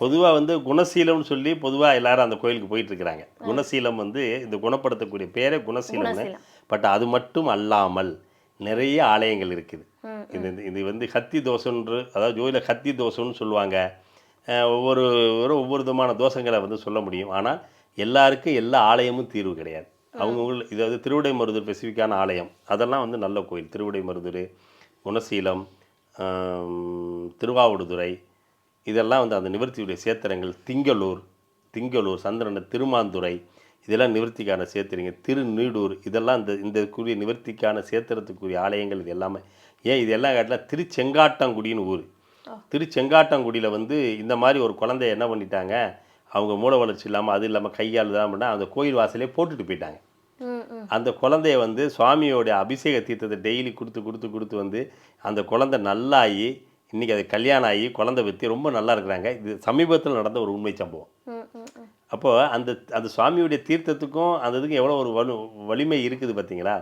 பொதுவாக வந்து குணசீலம்னு சொல்லி பொதுவாக எல்லாரும் அந்த கோயிலுக்கு போயிட்டு இருக்கிறாங்க. குணசீலம் வந்து இந்த குணப்படுத்தக்கூடிய பேரே குணசீலம்னு. குணசீலம். பட் அது மட்டும் அல்லாமல் நிறைய ஆலயங்கள் இருக்குது. ம், இது இது வந்து ஹத்தி தோஷம்ன்று, அதாவது ஜோதிட ஹத்தி தோஷம்னு சொல்லுவாங்க. ஒவ்வொருவரும் ஒவ்வொரு விதமான தோஷங்களை வந்து சொல்ல முடியும். ஆனால் எல்லாருக்கும் எல்லா ஆலயமும் தீர்வு கிடையாது. அவங்கவுங்க இதாவது திருவிடைமருதூர் ஸ்பெசிஃபிக்கான ஆலயம் அதெல்லாம் வந்து நல்ல கோயில். திருவிடைமருதூர், குணசீலம், திருவாவடுதுறை, இதெல்லாம் வந்து அந்த நிவர்த்தியுடைய சேத்திரங்கள். திங்களூர் சந்திரன திருமாந்துறை, இதெல்லாம் நிவர்த்திக்கான சேத்திரங்க. திருநீடூர், இதெல்லாம் இந்த கூடிய நிவர்த்திக்கான சேத்திரத்துக்குரிய ஆலயங்கள். இது எல்லாமே ஏன் இது எல்லாம் காட்டில் திருச்செங்காட்டாங்குடின்னு ஊர். திருச்செங்காட்டாங்குடியில் வந்து இந்த மாதிரி ஒரு குழந்தைய என்ன பண்ணிட்டாங்க, அவங்க மூல வளர்ச்சி இல்லாமல் அது இல்லாமல் கையால் தான் பண்ணால் அந்த கோயில் வாசலே போட்டுட்டு போயிட்டாங்க. அந்த குழந்தைய வந்து சுவாமியோடைய அபிஷேக தீர்த்தத்தை டெய்லி கொடுத்து கொடுத்து கொடுத்து வந்து அந்த குழந்தை நல்லாகி இன்றைக்கி அது கல்யாணம் ஆகி குழந்தை பற்றி ரொம்ப நல்லா இருக்கிறாங்க. இது சமீபத்தில் நடந்த ஒரு உண்மை சம்பவம். அப்போது அந்த அந்த சுவாமியுடைய தீர்த்தத்துக்கும் அந்த இதுக்கும் எவ்வளோ ஒரு வலிமை இருக்குது பார்த்தீங்களா?